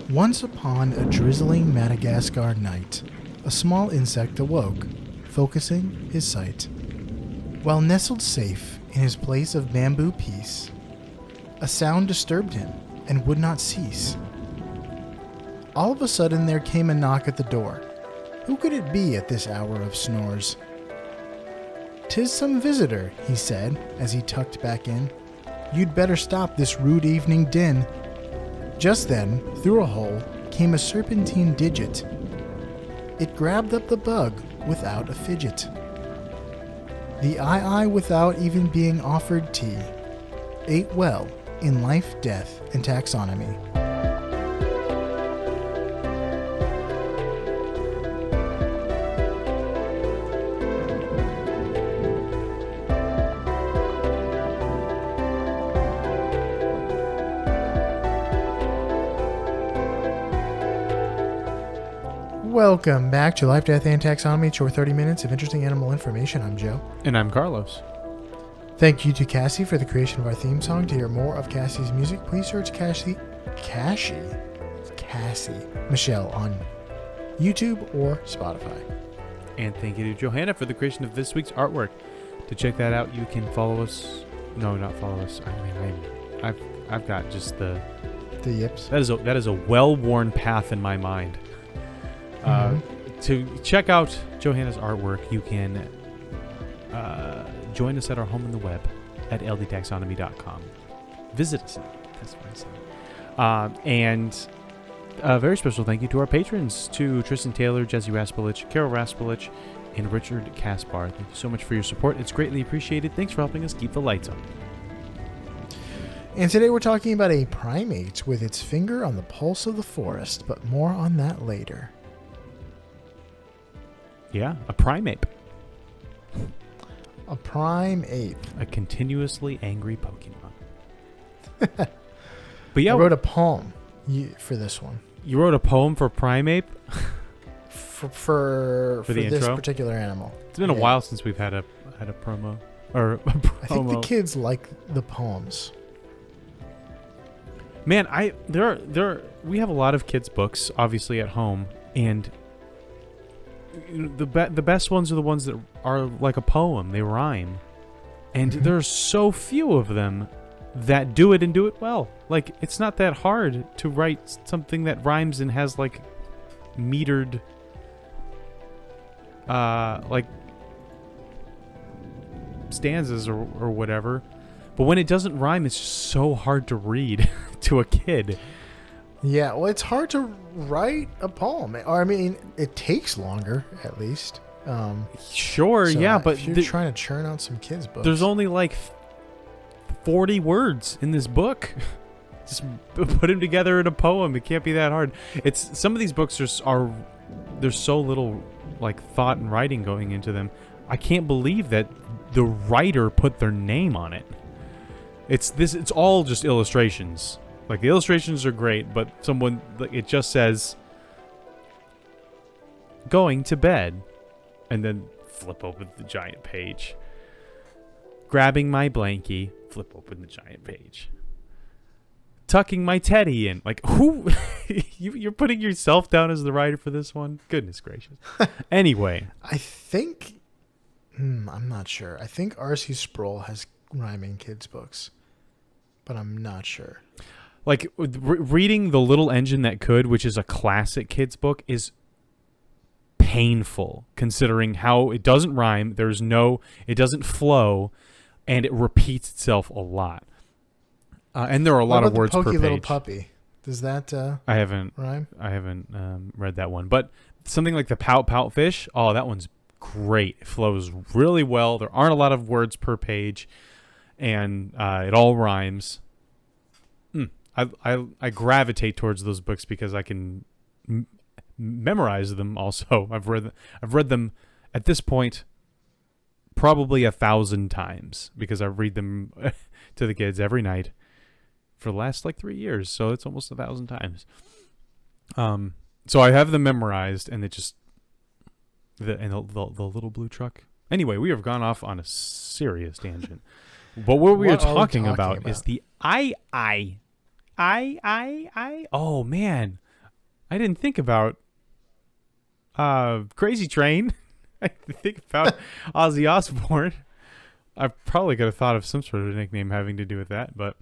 Once upon a drizzling Madagascar night, a small insect awoke, focusing his sight. While nestled safe in his place of bamboo peace, a sound disturbed him and would not cease. All of a sudden there came a knock at the door. Who could it be at this hour of snores? "'Tis some visitor," he said as he tucked back in. "You'd better stop this rude evening din." Just then, through a hole, came a serpentine digit. It grabbed up the bug without a fidget. The eye without even being offered tea, ate well in life, death, and taxonomy. Welcome back to Life, Death, and Taxonomy. It's your 30 minutes of interesting animal information. I'm Joe. And I'm Carlos. Thank you to Cassie for the creation of our theme song. To hear more of Cassie's music, please search Cassie Michelle on YouTube or Spotify. And thank you to Johanna for the creation of this week's artwork. To check that out, you can follow us. No, not follow us. I've got just the yips. That is a well-worn path in my mind. To check out Johanna's artwork, you can join us at our home on the web at ldtaxonomy.com. Visit us. That's what I say. And a very special thank you to our patrons, to Tristan Taylor, Jesse Raspolich, Carol Raspolich, and Richard Kaspar. Thank you so much for your support. It's greatly appreciated. Thanks for helping us keep the lights on. And today we're talking about a primate with its finger on the pulse of the forest, but more on that later. Yeah, a primate. A prime ape. A continuously angry Pokemon. But yeah, I wrote a poem for this one. You wrote a poem for primate? for this intro? particular animal. It's been a while since we've had a promo. Or a promo. I think the kids like the poems. Man, we have a lot of kids' books, obviously, at home, and the best ones are the ones that are like a poem. They rhyme. And there's so few of them that do it and do it well. Like, it's not that hard to write something that rhymes and has, like, metered, like, stanzas or whatever. But when it doesn't rhyme, it's just so hard to read to a kid. Yeah, well, it's hard to write a poem. Or, I mean, it takes longer, at least. Sure, so yeah, but if you're trying to churn out some kids' books. There's only like 40 words in this book. Just put them together in a poem. It can't be that hard. Some of these books are there's so little like thought and writing going into them. I can't believe that the writer put their name on it. It's all just illustrations. Like, the illustrations are great, but it just says, going to bed, and then flip open the giant page. Grabbing my blankie, flip open the giant page. Tucking my teddy in. Like, who? You're putting yourself down as the writer for this one? Goodness gracious. Anyway. I think, I'm not sure. I think R.C. Sproul has rhyming kids' books, but I'm not sure. Like, reading The Little Engine That Could, which is a classic kids book, is painful, considering how it doesn't rhyme, it doesn't flow, and it repeats itself a lot. And there are a lot of words per page. Pokey Little Puppy. Does that I haven't rhyme? I haven't read that one. But something like the Pout Pout Fish, oh, that one's great. It flows really well. There aren't a lot of words per page, and it all rhymes. I gravitate towards those books because I can memorize them. Also, I've read them at this point probably 1,000 times because I read them to the kids every night for the last like 3 years. So it's almost 1,000 times. So I have them memorized, and it just the little blue truck. Anyway, we have gone off on a serious tangent. But what we are talking about is the I. Oh man, I didn't think about Crazy Train. I didn't think about Ozzy Osbourne. I probably could have thought of some sort of nickname having to do with that, but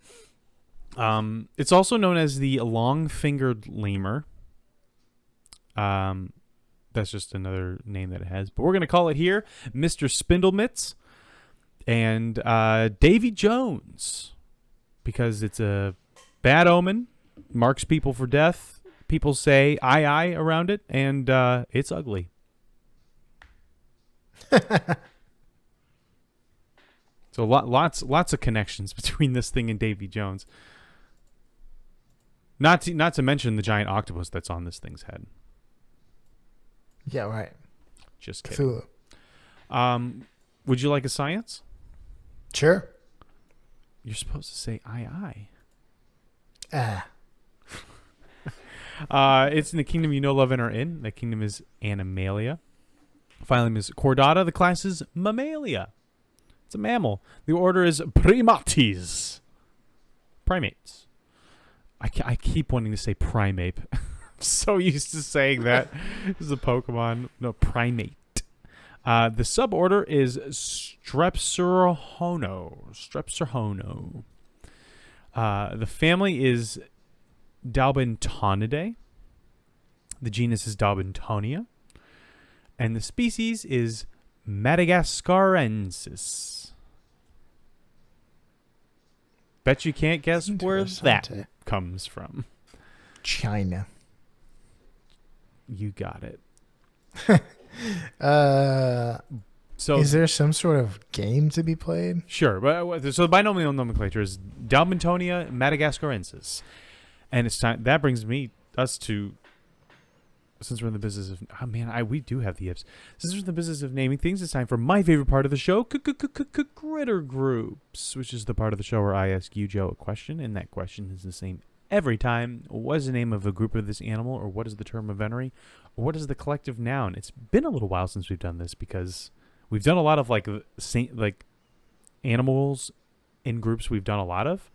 it's also known as the long-fingered lemur. That's just another name that it has, but we're gonna call it here Mr. Spindlemitz and Davy Jones, because it's a bad omen, marks people for death. People say "aye" around it, and it's ugly. So lots of connections between this thing and Davy Jones. Not to mention the giant octopus that's on this thing's head. Yeah, right. Just kidding. Cthulhu. Would you like a science? Sure. You're supposed to say aye. Ah. It's in the kingdom you know, love, and are in. The kingdom is Animalia. Phylum is Chordata. The class is Mammalia. It's a mammal. The order is Primates. Primates. I keep wanting to say primate. I'm so used to saying that. This is a Pokemon. No, primate. The suborder is Strepsirrhono. The family is Dalbentonidae. The genus is Dalbentonia. And the species is Madagascarensis. Bet you can't guess where that comes from. China. You got it. So is there some sort of game to be played? Sure. But so the binomial nomenclature is Dalbentonia madagascarensis. And it's time that brings us to, since we're in the business of we do have the ifs. Since we're in the business of naming things, it's time for my favorite part of the show, critter groups, which is the part of the show where I ask you, Joe, a question, and that question is the same every time. What is the name of a group of this animal, or what is the term of venery, or what is the collective noun? It's been a little while since we've done this because we've done a lot of like animals in groups. We've done a lot of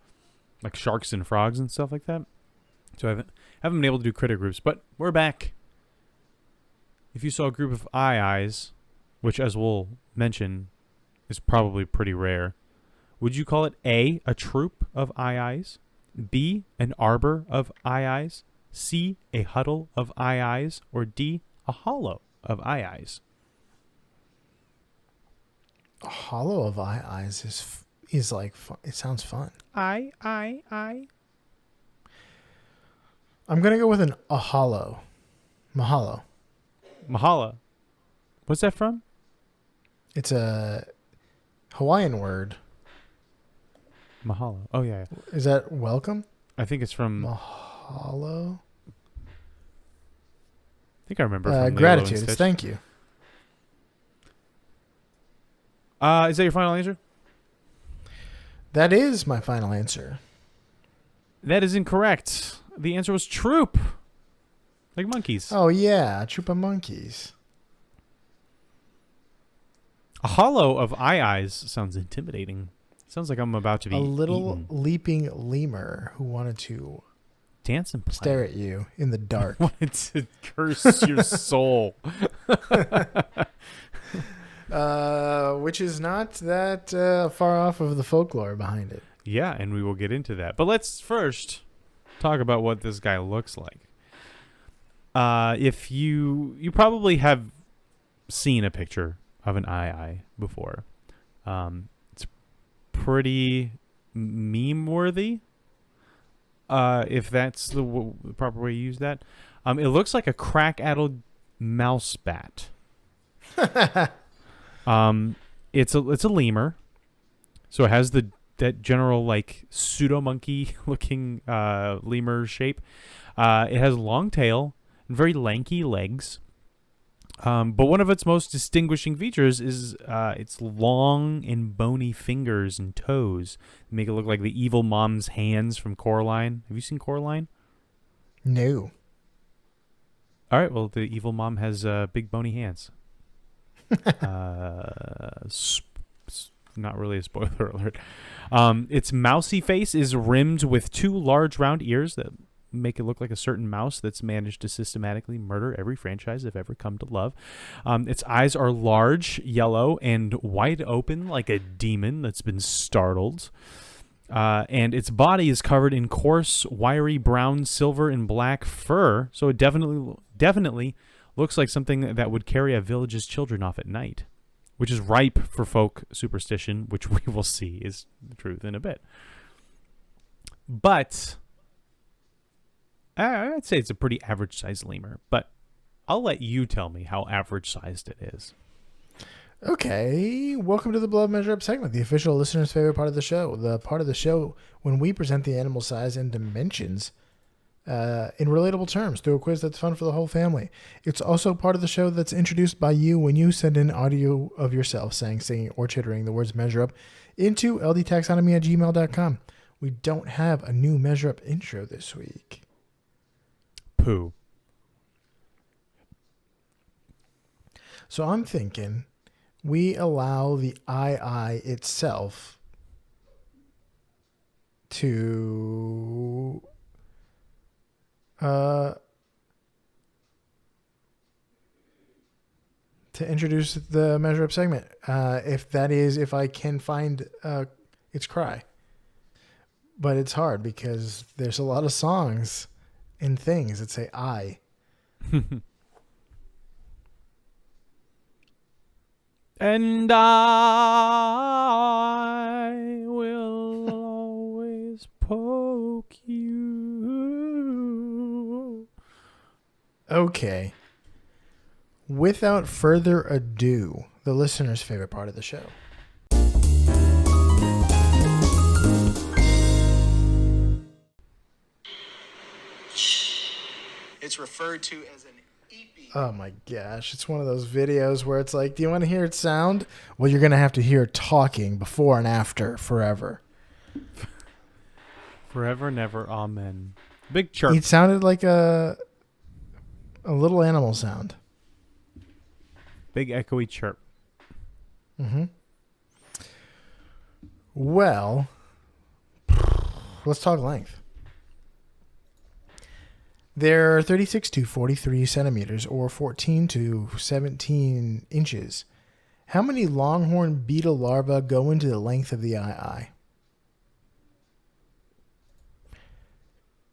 like sharks and frogs and stuff like that. So I haven't been able to do critter groups, but we're back. If you saw a group of eyes, which as we'll mention is probably pretty rare, would you call it A, a troop of eyes, B, an arbor of eyes, C, a huddle of eyes, or D, a hollow of eyes? A hollow of eyes is like fun. It sounds fun. I. I'm gonna go with a hollow. Mahalo. Mahala. What's that from? It's a Hawaiian word. Mahalo. Oh, yeah. Is that welcome? I think it's from... Mahalo? I think I remember from gratitude. It's thank you. Is that your final answer? That is my final answer. That is incorrect. The answer was troop. Like monkeys. Oh, yeah. A troop of monkeys. A hollow of eyes sounds intimidating. Sounds like I'm about to be a little eaten. Leaping lemur who wanted to dance and play. Stare at you in the dark. Wanted to curse your soul. Which is not that far off of the folklore behind it. Yeah, and we will get into that. But let's first talk about what this guy looks like. If you probably have seen a picture of an eye before. It's pretty meme worthy. If that's the proper way to use that. It looks like a crack-addled mouse bat. It's a lemur. So it has that general like pseudo monkey looking lemur shape. It has a long tail and very lanky legs. But one of its most distinguishing features is its long and bony fingers and toes. They make it look like the evil mom's hands from Coraline. Have you seen Coraline? No. All right. Well, the evil mom has big bony hands. Not really a spoiler alert. Its mousy face is rimmed with two large round ears that make it look like a certain mouse that's managed to systematically murder every franchise I've ever come to love. Its eyes are large, yellow, and wide open like a demon that's been startled. And its body is covered in coarse, wiry brown, silver, and black fur, so it definitely looks like something that would carry a village's children off at night, which is ripe for folk superstition, which we will see is the truth in a bit. But I'd say it's a pretty average-sized lemur, but I'll let you tell me how average-sized it is. Okay, welcome to the Blood Measure Up segment, the official listener's favorite part of the show. The part of the show when we present the animal size and dimensions in relatable terms through a quiz that's fun for the whole family. It's also part of the show that's introduced by you when you send in audio of yourself saying, singing, or chittering the words measure up into ldtaxonomy@gmail.com. We don't have a new measure up intro this week. Pooh. So I'm thinking we allow the eye itself to introduce the measure up segment. If I can find its cry. But it's hard because there's a lot of songs and things that say I. And I will always poke you. Okay. Without further ado, the listener's favorite part of the show. It's referred to as an EP. Oh my gosh. It's one of those videos where it's like, do you want to hear it sound? Well, you're going to have to hear talking before and after forever. Forever and ever, amen. Big chirp. It sounded like a little animal sound. Big echoey chirp. Mm-hmm. Well, let's talk length. They're 36 to 43 centimeters or 14 to 17 inches. How many longhorn beetle larvae go into the length of the eye?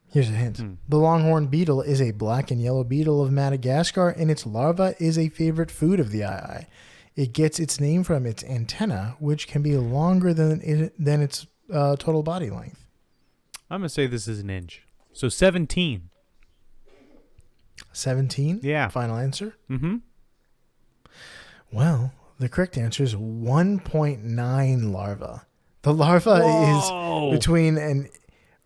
Here's a hint. The longhorn beetle is a black and yellow beetle of Madagascar, and its larva is a favorite food of the eye. It gets its name from its antenna, which can be longer than its total body length. I'm going to say this is an inch. So 17. 17? Yeah. Final answer? Mm-hmm. Well, the correct answer is 1.9 larva. The larva is between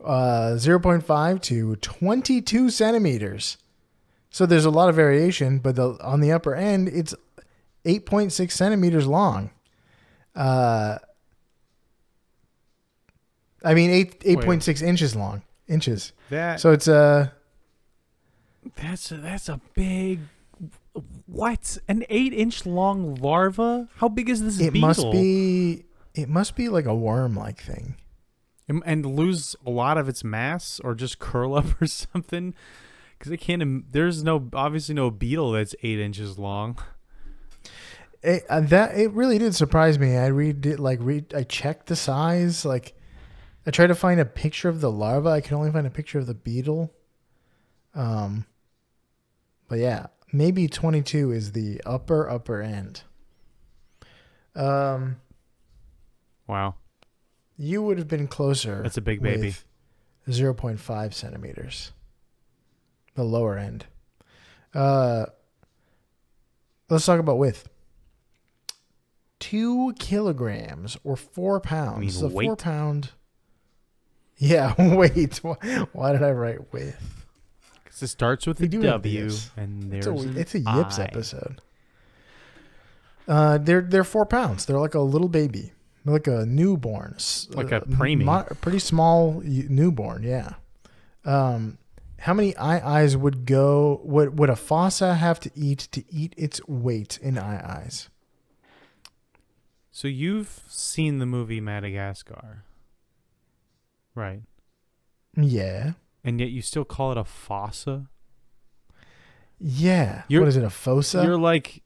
0.5 to 22 centimeters. So there's a lot of variation, but on the upper end, it's 8.6 centimeters long. 8.6 inches long. Inches. So it's That's a big. What? An 8-inch long larva? How big is this beetle? It must be like a worm-like thing. And lose a lot of its mass, or just curl up or something? Because it can't. There's obviously no beetle that's 8 inches long. It really did surprise me. I checked the size. Like, I tried to find a picture of the larva. I could only find a picture of the beetle. But yeah, maybe 22 is the upper end. Wow. You would have been closer. That's a big baby. 0.5 centimeters. The lower end. Let's talk about width. 2 kilograms or 4 pounds. You mean weight? 4 pound. Yeah, weight. Why did I write width? Because it starts with a W, and there's it's a an yips I. episode. They're 4 pounds. They're like a little baby. They're like a newborn. Like a preemie. Pretty small newborn, yeah. How many eyes would a fossa have to eat its weight in eyes? So you've seen the movie Madagascar, right? Yeah. and yet you still call it a fossa. Yeah. You're- What is it, a fossa? You're like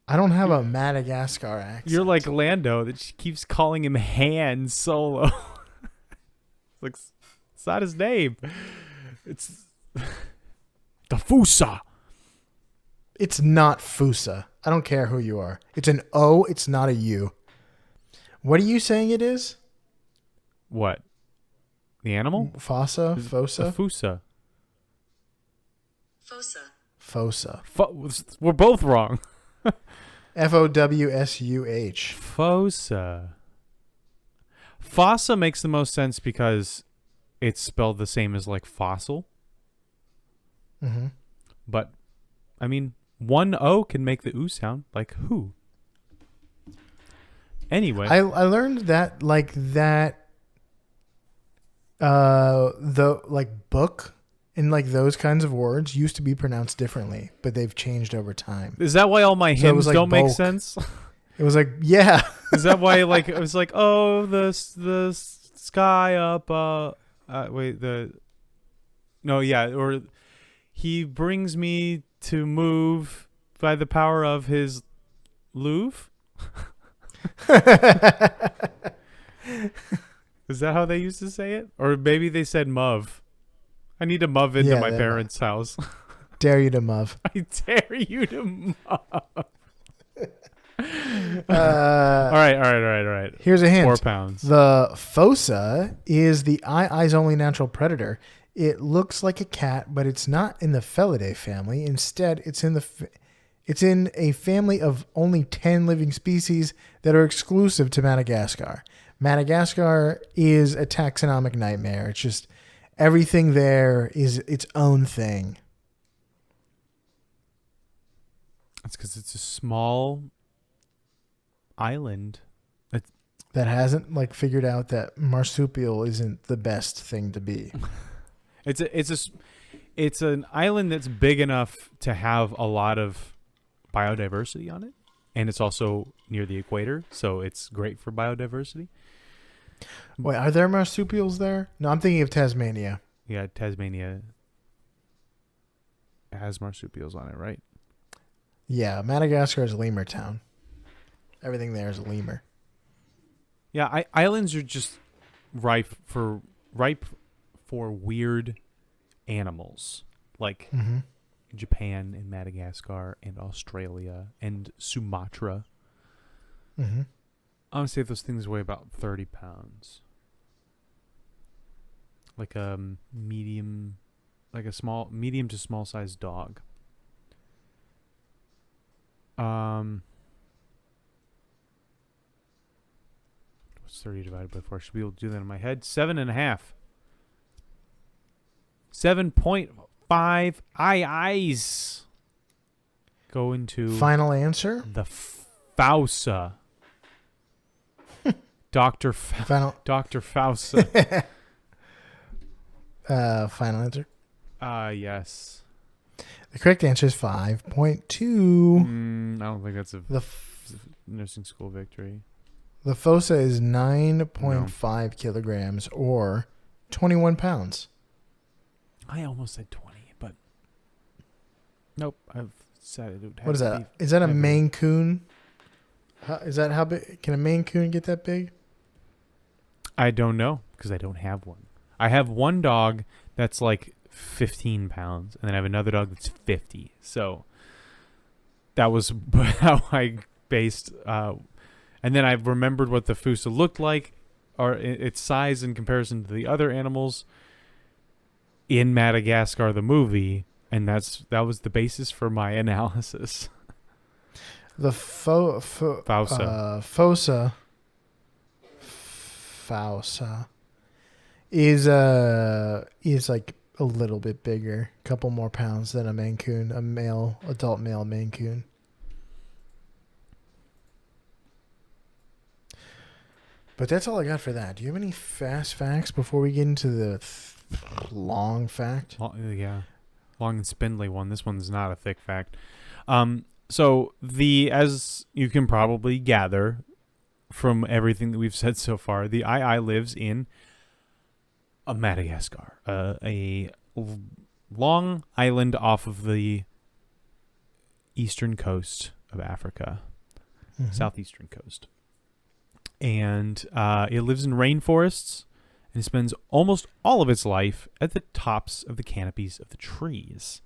I don't have a Madagascar accent. you're like Lando that she keeps calling him Han Solo. Like it's not his name. It's the fossa. It's not Fusa. I don't care who you are. It's an O. It's not a U. What are you saying it is? What? The animal? Fossa? The Fossa? fossa. Fossa. Fossa. We're both wrong. Fowsuh. Fossa. Fossa makes the most sense because it's spelled the same as like fossil. Mm-hmm. But, I mean, one O can make the oo sound, like who. Anyway. I learned that the like book and like those kinds of words used to be pronounced differently, but they've changed over time. Is that why all my So it was hymns like don't make bulk. sense? It was like, yeah. Is that why like it was like, oh, the sky up or he brings me to move by the power of his Louvre? Is that how they used to say it? Or maybe they said muv. I need to muv into Yeah, my that- parents' house. Dare you to muv. I dare you to muv. Uh, All right. Here's a hint. 4 pounds. The fossa is the eye's only natural predator. It looks like a cat, but it's not in the Felidae family. Instead, it's in a family of only 10 living species that are exclusive to Madagascar. Madagascar is a taxonomic nightmare. It's just everything there is its own thing. That's because it's a small island. That hasn't like figured out that marsupial isn't the best thing to be. It's an island that's big enough to have a lot of biodiversity on it, and it's also near the equator, so it's great for biodiversity. Wait, are there marsupials there? No, I'm thinking of Tasmania. Yeah, Tasmania has marsupials on it, right? Yeah, Madagascar is a lemur town. Everything there is a lemur. Yeah, islands are just ripe for weird animals, like Mm-hmm. Japan and Madagascar and Australia and Sumatra. Mm-hmm. I would say those things weigh about 30 pounds. Like a medium to small sized dog. What's 30 divided by 4? I should be able to do that in my head. 7.5. 7.5 eyes go into Final answer? the Fausa. Dr. Final Fausa. final answer. Yes. The correct answer is 5.2. I don't think that's a The nursing school victory. the fossa is 9.5 kilograms or 21 pounds. I almost said 20, but nope. I've said it would have What is to that? be Is that a heavier. Maine Coon? Is that how big? Can a Maine Coon get that big? I don't know because I don't have one. I have one dog that's like 15 pounds, and then I have another dog that's 50. So that was how I based. And then I remembered what the Fusa looked like, or its size in comparison to the other animals in Madagascar, the movie, and that was the basis for my analysis. The Fausa. Fausa is like a little bit bigger, a couple more pounds than a Maine Coon, adult male Maine Coon. But that's all I got for that. Do you have any fast facts before we get into the long fact? Yeah, long and spindly one. This one's not a thick fact. So as you can probably gather from everything that we've said so far, the lives in Madagascar, long island off of the eastern coast of Africa, southeastern coast. And it lives in rainforests, and it spends almost all of its life at the tops of the canopies of the trees.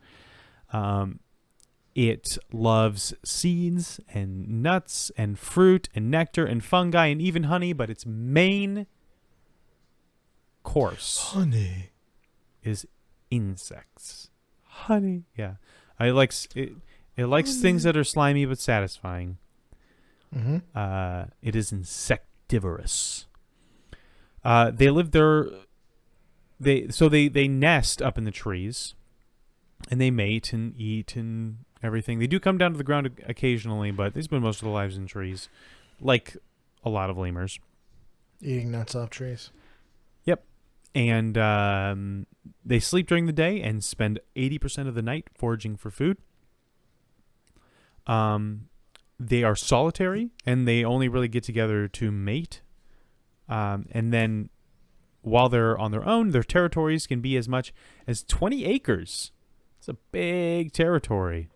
It loves seeds and nuts and fruit and nectar and fungi and even honey, but its main course is insects. Honey. Yeah. It likes things that are slimy but satisfying. It is insectivorous. They live there. They nest up in the trees, and they mate and eat and everything. They do come down to the ground occasionally, but they spend most of their lives in trees, like a lot of lemurs. Eating nuts off trees. Yep. And they sleep during the day and spend 80% of the night foraging for food. They are solitary, and they only really get together to mate. And then while they're on their own, their territories can be as much as 20 acres. It's a big territory,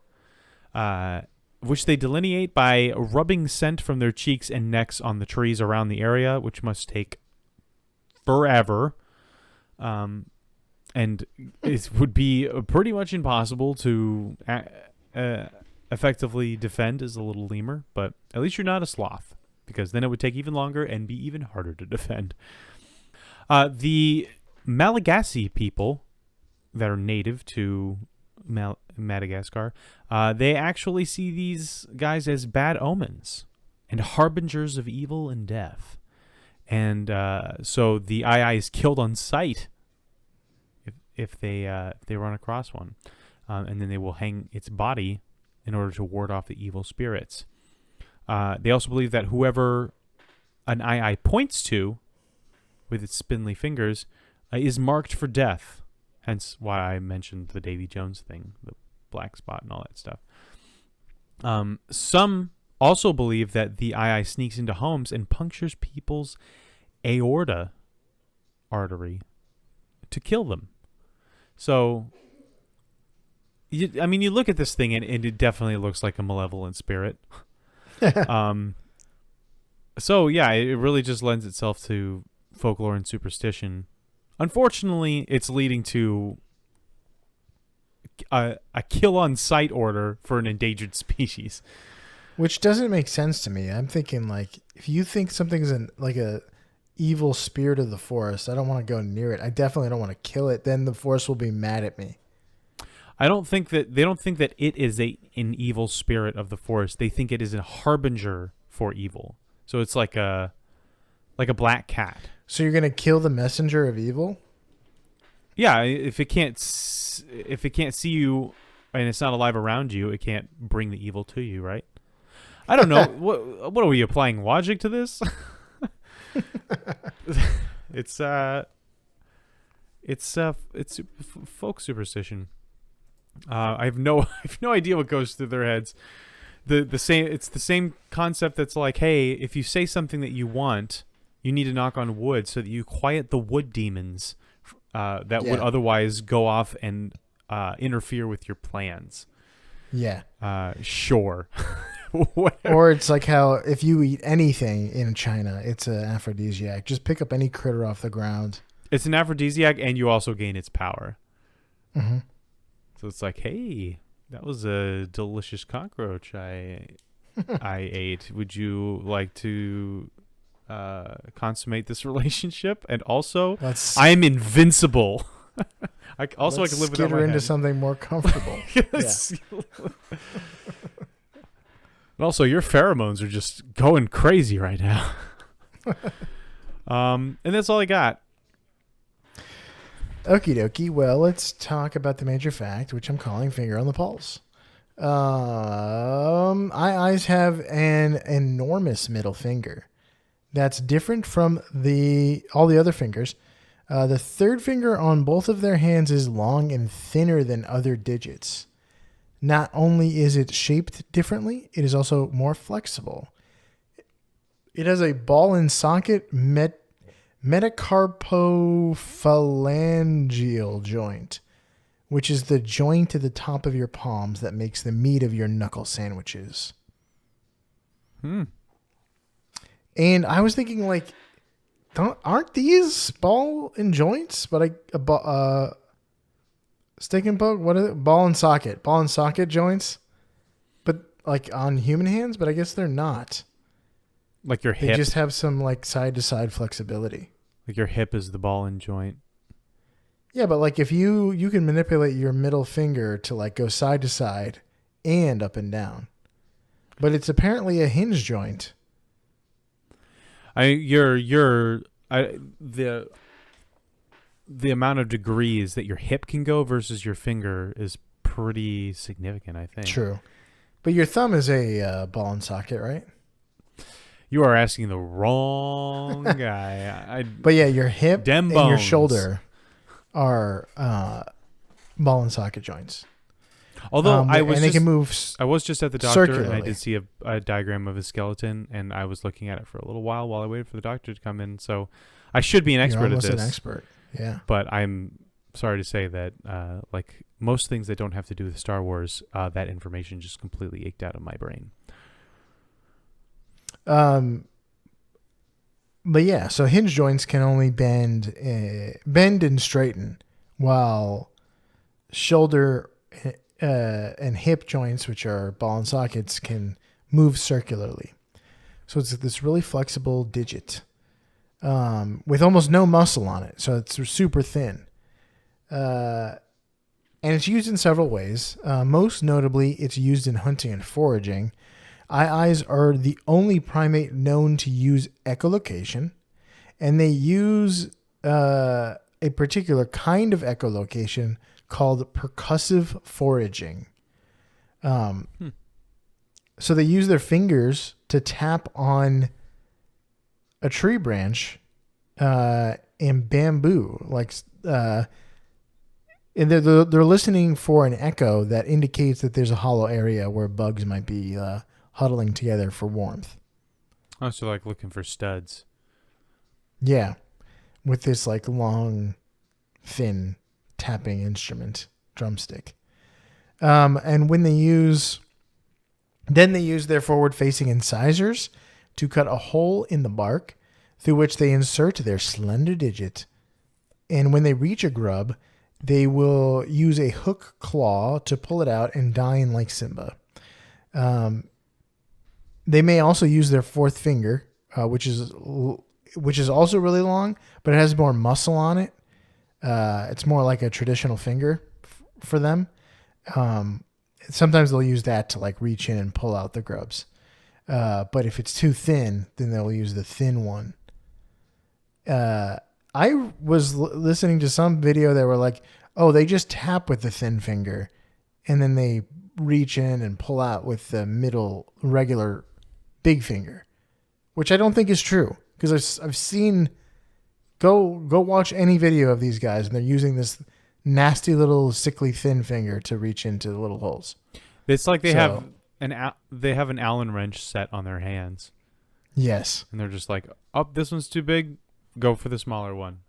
which they delineate by rubbing scent from their cheeks and necks on the trees around the area, which must take forever. And it would be pretty much impossible to effectively defend as a little lemur, but at least you're not a sloth, because then it would take even longer and be even harder to defend. The Malagasy people that are native to Madagascar, they actually see these guys as bad omens and harbingers of evil and death. And so the eye is killed on sight if they run across one. And then they will hang its body in order to ward off the evil spirits. They also believe that whoever an eye points to with its spindly fingers is marked for death. Hence why I mentioned the Davy Jones thing, the black spot and all that stuff. Some also believe that the eye sneaks into homes and punctures people's aorta artery to kill them. So, you look at this thing and it definitely looks like a malevolent spirit. So yeah, it really just lends itself to folklore and superstition. Unfortunately, it's leading to a kill on sight order for an endangered species, which doesn't make sense to me. I'm thinking, like, if you think something's like a evil spirit of the forest, I don't want to go near it. I definitely don't want to kill it. Then the forest will be mad at me. They don't think that it is an evil spirit of the forest. They think it is a harbinger for evil. So it's like a black cat. So you're gonna kill the messenger of evil? Yeah, if it can't see you and it's not alive around you, it can't bring the evil to you, right? I don't know. What are we applying logic to this? It's folk superstition. I have no idea what goes through their heads. It's the same concept that's like, hey, if you say something that you want, you need to knock on wood so that you quiet the wood demons that would otherwise go off and interfere with your plans. Yeah. Sure. Or it's like how if you eat anything in China, it's an aphrodisiac. Just pick up any critter off the ground. It's an aphrodisiac, and you also gain its power. Mm-hmm. So it's like, hey, that was a delicious cockroach I ate. Would you like to consummate this relationship? And also, I am invincible. I can live without my her into head. something more comfortable. Yes. And also, your pheromones are just going crazy right now. And that's all I got. Okie dokie. Well, let's talk about the major fact, which I'm calling finger on the pulse. Eyes have an enormous middle finger. That's different from all the other fingers. The third finger on both of their hands is long and thinner than other digits. Not only is it shaped differently, it is also more flexible. It has a ball and socket metacarpophalangeal joint, which is the joint at the top of your palms that makes the meat of your knuckle sandwiches. And I was thinking, like, aren't these ball and joints? But stick and poke, what is it? Ball and socket joints, but like on human hands. But I guess they're not. Like your They hip. just have some like side to side flexibility. Like your hip is the ball and joint. Yeah, but like if you can manipulate your middle finger to like go side to side and up and down, but it's apparently a hinge joint. The amount of degrees that your hip can go versus your finger is pretty significant, I think. True, but your thumb is a ball and socket, right? You are asking the wrong guy. But yeah, your hip Dem and your bones. shoulder are ball and socket joints. Although and they can move. I was just at the doctor and I circularly. did see a diagram of his skeleton, and I was looking at it for a little while I waited for the doctor to come in. So I should be an You're expert at almost this. an expert. Yeah. But I'm sorry to say that, like most things that don't have to do with Star Wars, that information just completely eked out of my brain. But yeah, so hinge joints can only bend and straighten, while shoulder and hip joints, which are ball and sockets, can move circularly. So it's this really flexible digit with almost no muscle on it. So it's super thin. And it's used in several ways. Most notably, it's used in hunting and foraging. Eyes are the only primate known to use echolocation, and they use a particular kind of echolocation called percussive foraging. So they use their fingers to tap on a tree branch and bamboo, and they're listening for an echo that indicates that there's a hollow area where bugs might be huddling together for warmth. Oh, so like looking for studs. Yeah, with this like long, thin tapping instrument, drumstick. And when they use their forward-facing incisors to cut a hole in the bark through which they insert their slender digit. And when they reach a grub, they will use a hook claw to pull it out and dine like Simba. They may also use their fourth finger, which is also really long, but it has more muscle on it. It's more like a traditional finger for them. Sometimes they'll use that to like reach in and pull out the grubs. But if it's too thin, then they'll use the thin one. I was listening to some video that were like, oh, they just tap with the thin finger and then they reach in and pull out with the middle regular big finger, which I don't think is true, because I've seen go watch any video of these guys and they're using this nasty little sickly thin finger to reach into the little holes. It's like they have an Allen wrench set on their hands. Yes. And they're just like, oh, this one's too big. Go for the smaller one.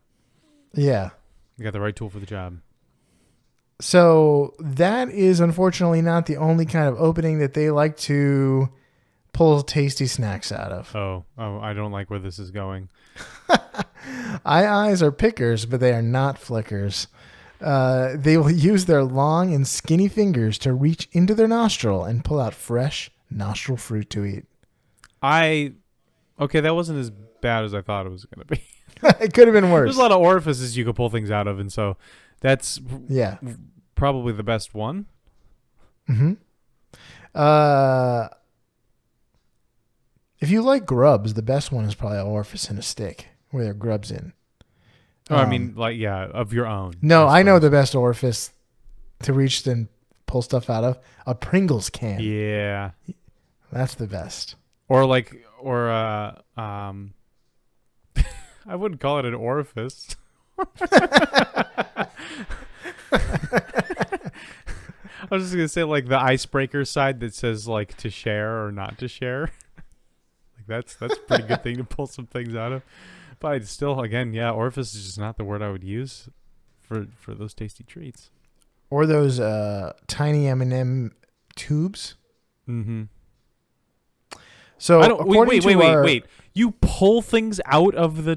Yeah. You got the right tool for the job. So that is unfortunately not the only kind of opening that they like to pull tasty snacks out of. Oh, I don't like where this is going. Eyes are pickers, but they are not flickers. They will use their long and skinny fingers to reach into their nostril and pull out fresh nostril fruit to eat. Okay, that wasn't as bad as I thought it was going to be. It could have been worse. There's a lot of orifices you could pull things out of, and so that's probably the best one. Mm-hmm. If you like grubs, the best one is probably an orifice in a stick where there are grubs in. Oh, I mean, like, yeah, of your own. No, I know the best orifice to reach and pull stuff out of. A Pringles can. Yeah. That's the best. I wouldn't call it an orifice. I was just going to say, like, the icebreaker side that says, like, to share or not to share. Like, that's a pretty good thing to pull some things out of. But still, again, yeah, orifice is just not the word I would use for those tasty treats. Or those tiny M&M tubes. Mm-hmm. So I don't. according to our, Wait. You pull things out of the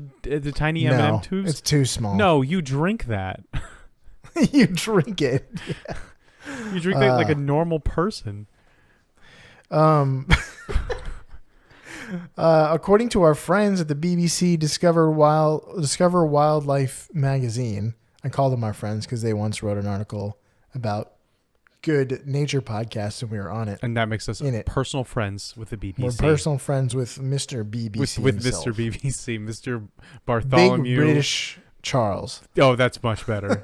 tiny M&M no, tubes? it's too small. No, you drink that. You drink it. You drink it like a normal person. According to our friends at the BBC Discover Wildlife magazine, I call them our friends because they once wrote an article about good nature podcasts and we were on it. And that makes us personal friends with the BBC. We're personal friends with Mr. BBC with himself. Mr. BBC, Mr. Bartholomew. Big British Charles. Oh, that's much better.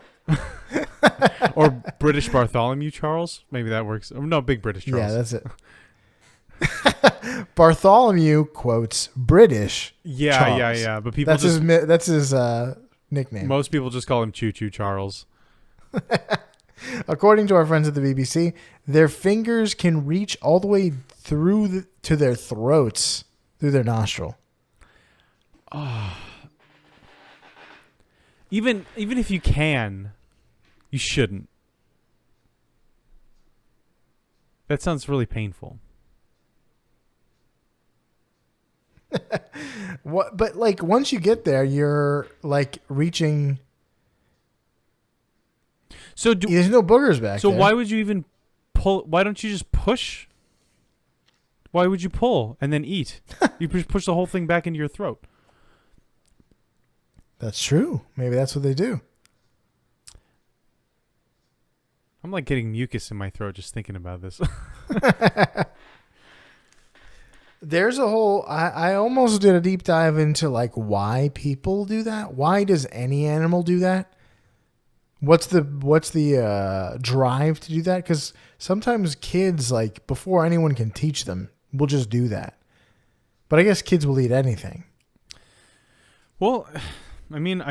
Or British Bartholomew Charles. Maybe that works. Oh, no, Big British Charles. Yeah, that's it. Bartholomew quotes British Charles. Yeah. But people that's his nickname. Most people just call him Choo Choo Charles. According to our friends at the BBC, their fingers can reach all the way through to their throats through their nostril. Oh. Even if you can, you shouldn't. That sounds really painful. What? But like once you get there, you're like reaching. So there's no boogers back there. So why would you even pull? Why don't you just push? Why would you pull and then eat? You just push the whole thing back into your throat. That's true. Maybe that's what they do. I'm like getting mucus in my throat just thinking about this. There's a whole. I almost did a deep dive into like why people do that. Why does any animal do that? What's the drive to do that? Because sometimes kids, like before anyone can teach them, will just do that. But I guess kids will eat anything. Well, I mean,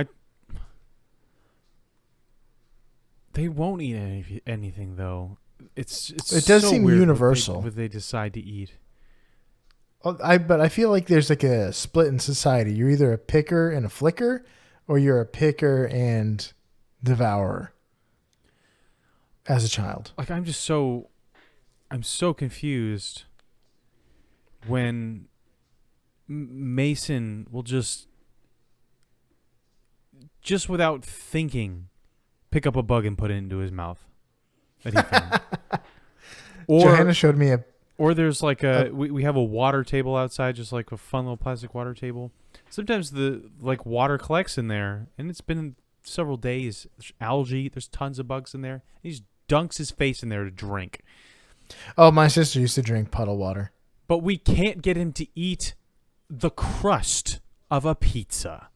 they won't eat anything though. It does so seem weird universal. what they decide to eat. But I feel like there's like a split in society. You're either a picker and a flicker, or you're a picker and devourer. As a child, Like I'm so confused when Mason will just without thinking pick up a bug and put it into his mouth that he found. Johanna showed me Or there's like we have a water table outside, just like a fun little plastic water table. Sometimes the like water collects in there, and it's been several days. There's algae, there's tons of bugs in there. He just dunks his face in there to drink. Oh, my sister used to drink puddle water. But we can't get him to eat the crust of a pizza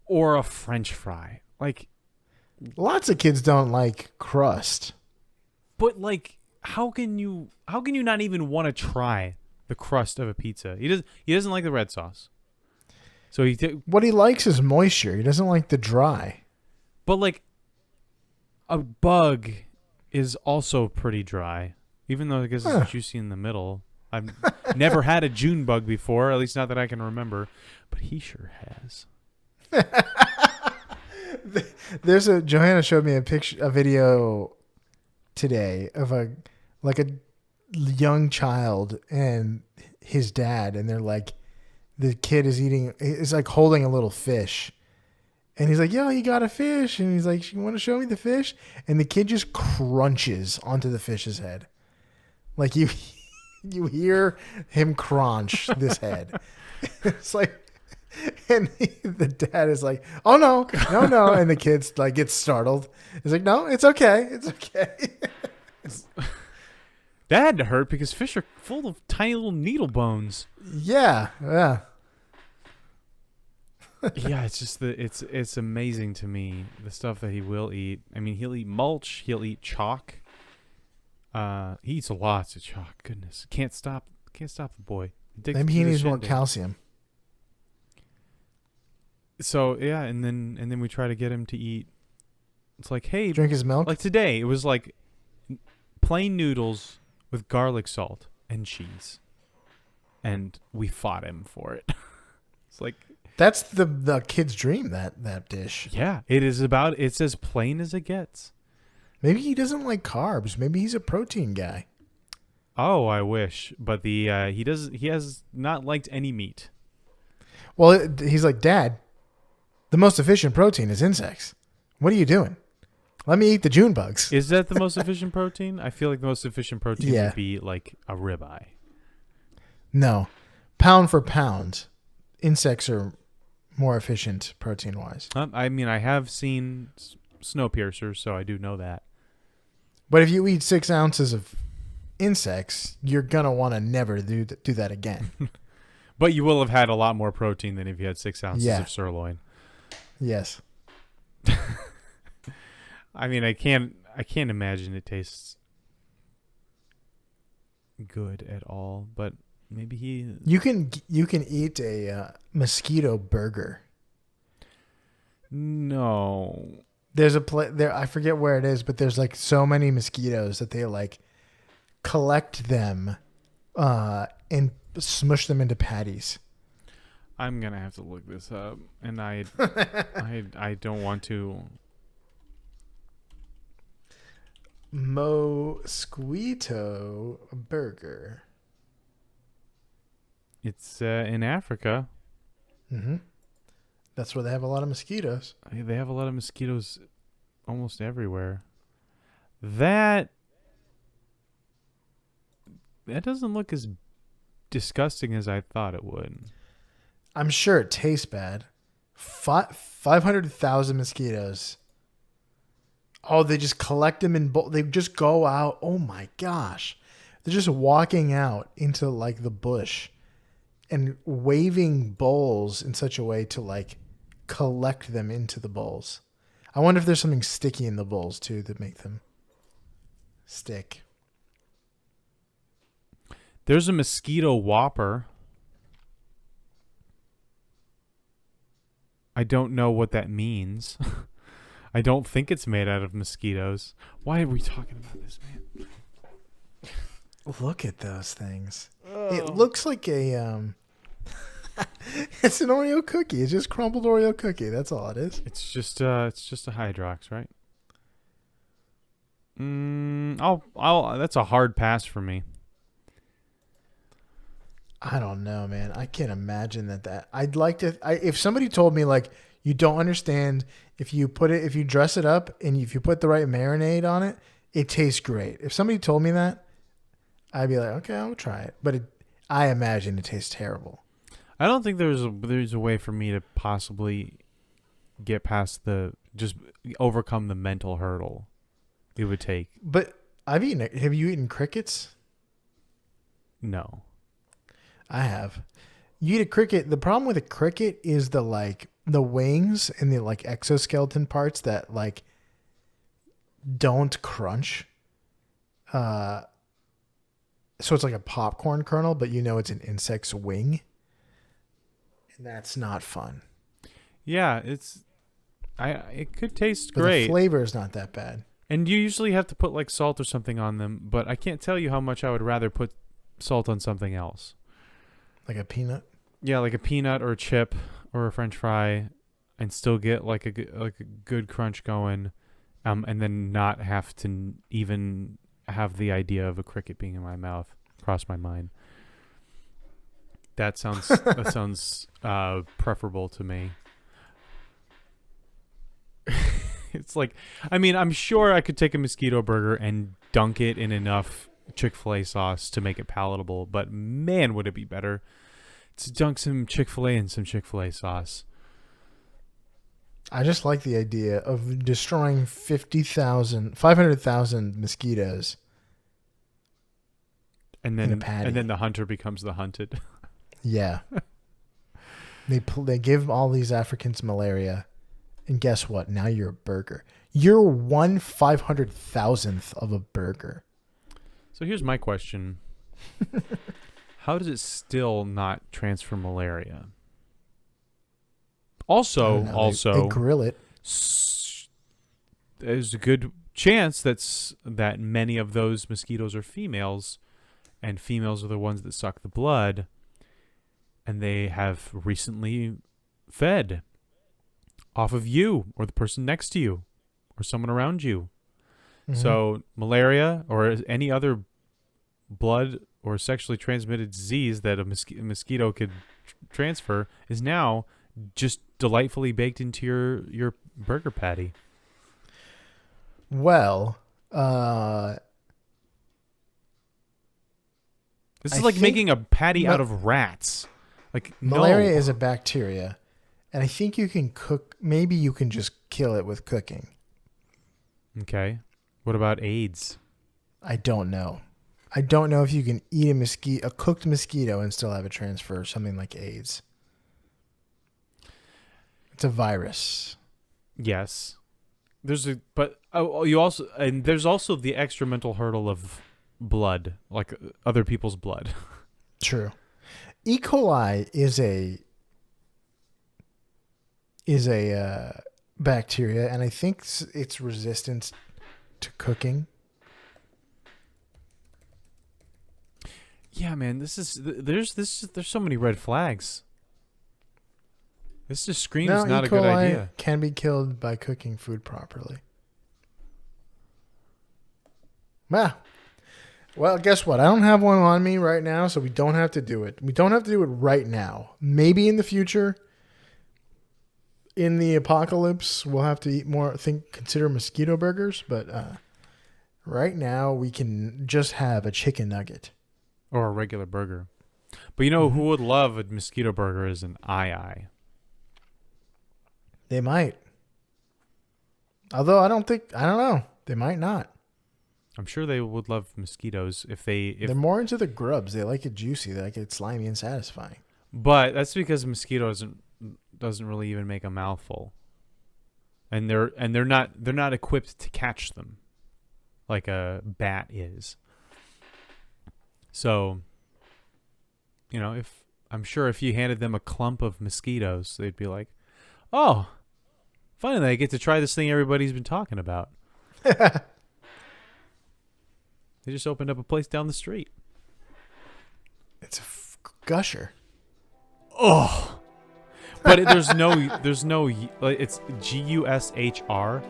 or a French fry. Like, lots of kids don't like crust. But like, how can you not even want to try the crust of a pizza? He doesn't like the red sauce. So what he likes is moisture. He doesn't like the dry. But like, a bug is also pretty dry, even though I guess it's juicy in the middle. I've never had a June bug before, at least not that I can remember, but he sure has. Johanna showed me a video today of a young child and his dad, and they're like, the kid is like holding a little fish, and he's like, yo, you got a fish, and he's like, you want to show me the fish? And the kid just crunches onto the fish's head, like you hear him crunch this head. It's like, and the dad is like, oh no, and the kid's like gets startled. He's like, no, it's okay. That had to hurt because fish are full of tiny little needle bones. Yeah. Yeah, it's just it's amazing to me the stuff that he will eat. I mean, he'll eat mulch, he'll eat chalk. He eats lots of chalk. Goodness, can't stop the boy. Maybe he needs more calcium. So yeah, and then we try to get him to eat. It's like, hey, drink his milk. Like today, it was like plain noodles with garlic salt and cheese, and we fought him for it. It's like, That's the kid's dream. That dish. yeah, it's as plain as it gets. Maybe he doesn't like carbs. Maybe he's a protein guy. Oh, I wish, but he has not liked any meat. Well, he's like, Dad, the most efficient protein is insects. What are you doing? Let me eat the June bugs. Is that the most efficient protein? I feel like the most efficient protein Yeah. would be like a ribeye. No, pound for pound, insects are more efficient protein wise. I mean, I have seen Snowpiercer, so I do know that. But if you eat 6 ounces of insects, you're gonna want to never do that again. But you will have had a lot more protein than if you had 6 ounces Yeah. of sirloin. Yes. I mean, I can't imagine it tastes good at all. But maybe he. You can eat a mosquito burger. No. There's a there. I forget where it is, but there's like so many mosquitoes that they like collect them, and smush them into patties. I'm gonna have to look this up, and I don't want to. Mosquito burger. It's in Africa. Mm-hmm. That's where they have a lot of mosquitoes. They have a lot of mosquitoes almost everywhere. That doesn't look as disgusting as I thought it would. I'm sure it tastes bad. 500,000 mosquitoes. Oh, they just collect them in they just go out. Oh my gosh. They're just walking out into like the bush and waving bowls in such a way to like collect them into the bowls. I wonder if there's something sticky in the bowls too that make them stick. There's a mosquito whopper. I don't know what that means. I don't think it's made out of mosquitoes. Why are we talking about this, man? Look at those things. It looks like a it's an Oreo cookie. It's just crumbled Oreo cookie. That's all it is. It's just a Hydrox, right? I'll that's a hard pass for me. I don't know, man. I can't imagine that. I'd like to. If somebody told me like you don't understand if you dress it up and if you put the right marinade on it, it tastes great. If somebody told me that, I'd be like, okay, I'll try it. But I imagine it tastes terrible. I don't think there's a way for me to possibly get past just overcome the mental hurdle it would take. But Have you eaten crickets? No. I have. You eat a cricket. The problem with a cricket is the wings and the exoskeleton parts that don't crunch. So it's like a popcorn kernel, but it's an insect's wing. And that's not fun. Yeah, it could taste But great. the flavor is not that bad. And you usually have to put salt or something on them, but I can't tell you how much I would rather put salt on something else. Like a peanut? Yeah, like a peanut or a chip or a French fry, and still get a good crunch going, and then not have to even have the idea of a cricket being in my mouth cross my mind. That sounds preferable to me. It's I'm sure I could take a mosquito burger and dunk it in enough Chick-fil-A sauce to make it palatable, but man, would it be better to dunk some Chick-fil-A in some Chick-fil-A sauce. I just like the idea of destroying 500,000 mosquitoes. And in a patty. then the hunter becomes the hunted. Yeah. They give all these Africans malaria. And guess what? Now you're a burger. You're 1/500,000th of a burger. So here's my question. How does it still not transfer malaria? Also, they grill it. There's a good chance that many of those mosquitoes are females, and females are the ones that suck the blood. and they have recently fed off of you or the person next to you or someone around you. Mhm. So malaria or any other blood or sexually transmitted disease that a mosquito could transfer is now just delightfully baked into your burger patty. Well, This is I like think making a patty out of rats. Like malaria no. is a bacteria, and I think you can cook. Maybe you can just kill it with cooking. Okay. What about AIDS? I don't know. I don't know if you can eat a cooked mosquito and still have it transfer something like AIDS. It's a virus. Yes. There's also the extra mental hurdle of blood, like other people's blood. True. E. coli is a bacteria, and I think it's resistant to cooking. Yeah, man, there's so many red flags. This just screams not E. a good coli idea. can be killed by cooking food properly. Well, guess what? I don't have one on me right now, so we don't have to do it. We don't have to do it right now. Maybe in the future, in the apocalypse, we'll have to eat more. Consider mosquito burgers, but right now we can just have a chicken nugget Or a regular burger. But you know who would love a mosquito burger is an eye. They might. Although I don't know. They might not. I'm sure they would love mosquitoes if They're more into the grubs. They like it juicy. They like it slimy and satisfying. but that's because a mosquito doesn't really even make a mouthful. And they're not equipped to catch them like a bat is. So, I'm sure if you handed them a clump of mosquitoes, they'd be like, "Oh, finally I get to try this thing everybody's been talking about." They just opened up a place down the street. It's a gusher. Oh, but there's no it's GUSHR.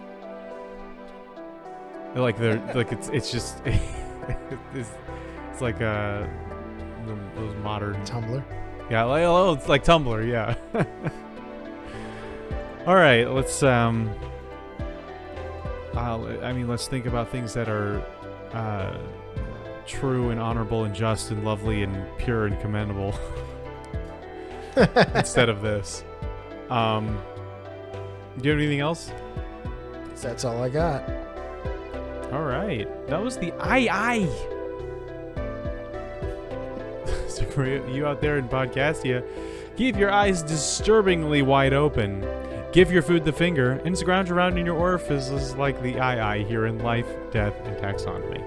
It's just it's like those modern Tumblr. Yeah, it's like Tumblr, yeah. All right, let's let's think about things that are true and honorable and just and lovely and pure and commendable instead of this. Do you have anything else? That's all I got. All right, that was the I. So for you out there in Podcastia, keep your eyes disturbingly wide open. Give your food the finger and scrounge around in your orifices like the I here in Life, Death, and Taxonomy.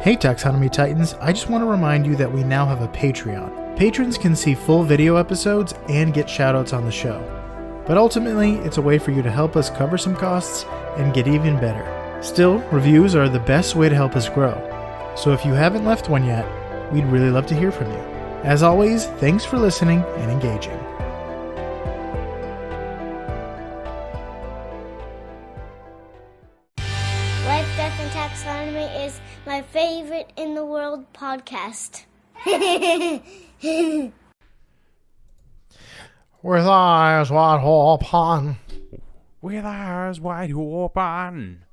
Hey Taxonomy Titans, I just want to remind you that we now have a Patreon. Patrons can see full video episodes and get shoutouts on the show. But ultimately, it's a way for you to help us cover some costs and get even better. Still, reviews are the best way to help us grow. So if you haven't left one yet, we'd really love to hear from you. As always, thanks for listening and engaging. Life, Death, and Taxonomy is my favorite in the world podcast. With eyes wide open. With eyes wide open.